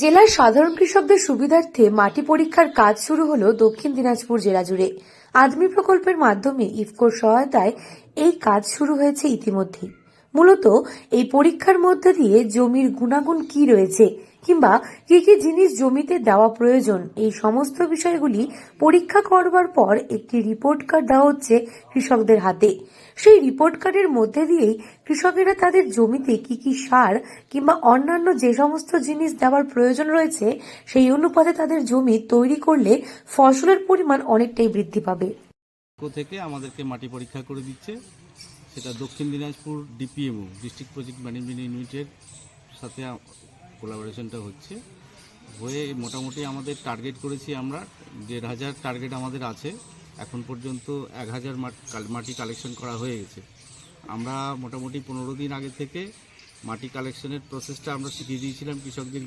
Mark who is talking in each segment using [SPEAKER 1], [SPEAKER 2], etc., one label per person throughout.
[SPEAKER 1] জেলার সাধারণ কৃষকদের সুবিধার্থে মাটি পরীক্ষার কাজ শুরু হলো দক্ষিণ দিনাজপুর জেলা জুড়ে। আদমি প্রকল্পের মাধ্যমে ইফকোর সহায়তায় এই কাজ শুরু হয়েছে ইতিমধ্যেই। মূলত এই পরীক্ষার মধ্যে দিয়ে জমির গুণাগুণ কি রয়েছে কিংবা কি কি জিনিস জমিতে দেওয়া প্রয়োজন, এই সমস্ত বিষয়গুলি পরীক্ষা করবার পর একটি রিপোর্ট কার্ড দেওয়া হচ্ছে কৃষকদের হাতে। সেই রিপোর্ট কার্ডের মধ্যে দিয়েই কৃষকেরা তাদের জমিতে কি কি সার কিংবা অন্যান্য যে সমস্ত জিনিস দেওয়ার প্রয়োজন রয়েছে সেই অনুপাতে তাদের জমি তৈরি করলে ফসলের পরিমাণ অনেকটাই বৃদ্ধি পাবে।
[SPEAKER 2] থেকে আমাদেরকে মাটি পরীক্ষা করে দিচ্ছে, সেটা দক্ষিণ দিনাজপুর ডিপিএমও ডিস্ট্রিক্ট প্রজেক্ট ম্যানেজমেন্ট ইউনিটের সাথে কোলাবোরেশনটা হচ্ছে। হয়ে মোটামুটি আমাদের টার্গেট করেছি আমরা 1,500 টার্গেট আমাদের আছে। এখন পর্যন্ত 1,000 মাটি কালেকশন করা হয়ে গেছে। আমরা মোটামুটি 15 দিন আগে থেকে মাটি কালেকশনের প্রসেসটা আমরা শিখিয়ে দিয়েছিলাম কৃষকদের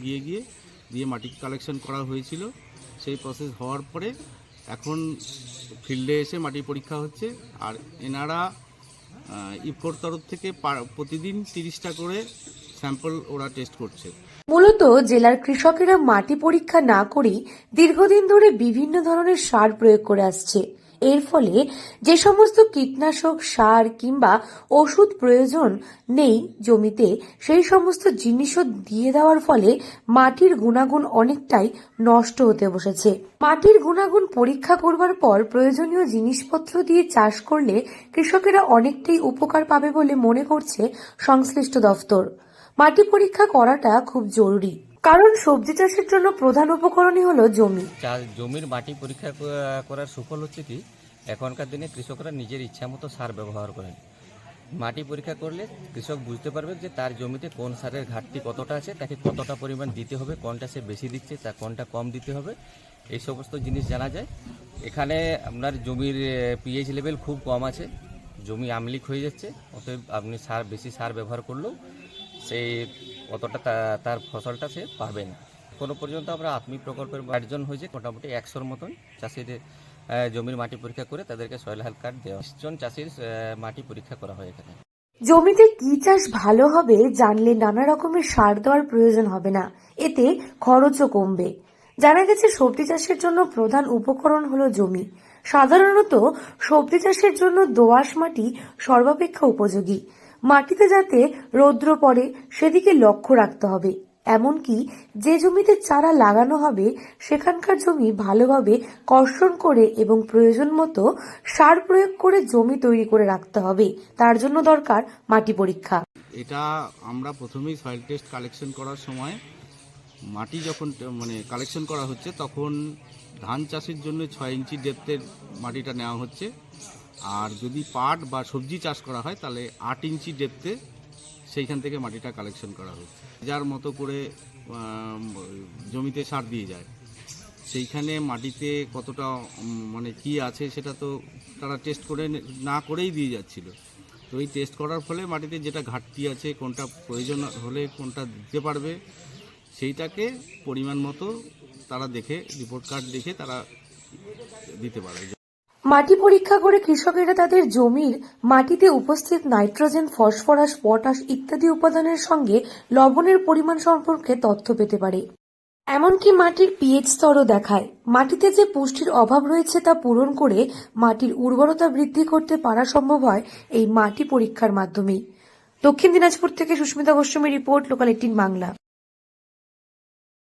[SPEAKER 2] দিয়ে মাটি কালেকশন করা হয়েছিল। সেই প্রসেস হওয়ার পরে এখন ফিল্ডে এসে মাটি পরীক্ষা হচ্ছে। আর এনারা ইফকোর তরফ থেকে প্রতিদিন 30টা করে স্যাম্পল ওরা টেস্ট করছে।
[SPEAKER 1] মূলত জেলার কৃষকেরা মাটি পরীক্ষা না করেই দীর্ঘদিন ধরে বিভিন্ন ধরনের সার প্রয়োগ করে আসছে। এর ফলে যে সমস্ত কীটনাশক সার কিংবা ওষুধ প্রয়োজন নেই জমিতে, সেই সমস্ত জিনিসও দিয়ে দেওয়ার ফলে মাটির গুণাগুণ অনেকটাই নষ্ট হতে বসেছে। মাটির গুণাগুণ পরীক্ষা করবার পর প্রয়োজনীয় জিনিসপত্র দিয়ে চাষ করলে কৃষকেরা অনেকটাই উপকার পাবে বলে মনে করছে সংশ্লিষ্ট দফতর। মাটি পরীক্ষা করাটা খুব জরুরি, কারণ সবজি চাষের জন্য প্রধান উপকরণই হলো জমি।
[SPEAKER 3] জমির মাটি পরীক্ষা করার সুফল হচ্ছে কি, এখনকার দিনে কৃষকরা নিজের ইচ্ছা মতো সার ব্যবহার করেন। মাটি পরীক্ষা করলে কৃষক বুঝতে পারবে যে তার জমিতে কোন সারের ঘাটতি কতটা আছে, তাকে কতটা পরিমাণ দিতে হবে, কোনটা সে বেশি দিচ্ছে, তা কোনটা কম দিতে হবে, এই সমস্ত জিনিস জানা যায়। এখানে আপনার জমির পিএইচ লেভেল খুব কম আছে, জমি আমলিক হয়ে যাচ্ছে, অতএব আপনি বেশি সার ব্যবহার করলেও সেই অতটা তার ফসলটা সে পাবে না। এখনো পর্যন্ত আমরা আত্মী প্রকল্পের অর্জন হয়েছে মোটামুটি 100-র মতন চাষিদের জমির মাটি পরীক্ষা করে তাদেরকে সয়েল হেলথ কার্ড দেওয়া। 20 জন চাষির মাটি পরীক্ষা করা হয় এখানে।
[SPEAKER 1] জমিতে কি চাষ ভালো হবে জানলে নানা রকমের সার দেওয়ার প্রয়োজন হবে না, এতে খরচও কমবে। জানা গেছে সবজি চাষের জন্য প্রধান উপকরণ হলো জমি। সাধারণত সবজি চাষের জন্য দোআঁশ মাটি সর্বাপেক্ষা উপযোগী। মাটিতে যাতে রৌদ্র পড়ে সেদিকে লক্ষ্য রাখতে হবে। এমনকি যে জমিতে চারা লাগানো হবে সেখানকার জমি ভালোভাবে কর্ষণ করে এবং প্রয়োজন মতো সার প্রয়োগ করে জমি তৈরি করে রাখতে হবে। তার জন্য দরকার মাটি পরীক্ষা।
[SPEAKER 2] এটা আমরা প্রথমেই সয়েল টেস্ট কালেকশন করার সময় মাটি যখন কালেকশন করা হচ্ছে তখন ধান চাষের জন্য 6 ইঞ্চি ডেপথের মাটিটা নেওয়া হচ্ছে। আর যদি পাট বা সবজি চাষ করা হয় তাহলে 8 ইঞ্চি ডেপথে সেইখান থেকে মাটিটা কালেকশন করা হচ্ছে। যার মতো করে জমিতে সার দিয়ে যায়, সেইখানে মাটিতে কতটা কি আছে সেটা তো তারা টেস্ট করে না করেই দিয়ে যাচ্ছিল। তো এই টেস্ট করার ফলে মাটিতে যেটা ঘাটতি আছে, কোনটা প্রয়োজন হলে কোনটা দিতে পারবে, সেইটাকে পরিমাণ মতো তারা দেখে রিপোর্ট কার্ড দেখে তারা দিতে পারে।
[SPEAKER 1] মাটি পরীক্ষা করে কৃষকেরা তাদের জমির মাটিতে উপস্থিত নাইট্রোজেন, ফসফরাস, পটাশ ইত্যাদি উপাদানের সঙ্গে লবণের পরিমাণ সম্পর্কে তথ্য পেতে পারে। এমনকি মাটির পিএইচ স্তরও দেখায়। মাটিতে যে পুষ্টির অভাব রয়েছে তা পূরণ করে মাটির উর্বরতা বৃদ্ধি করতে পারা সম্ভব হয় এই মাটি পরীক্ষার মাধ্যমেই। দক্ষিণ দিনাজপুর থেকে সুস্মিতা গোস্বামী রিপোর্ট, লোকাল 18 বাংলা।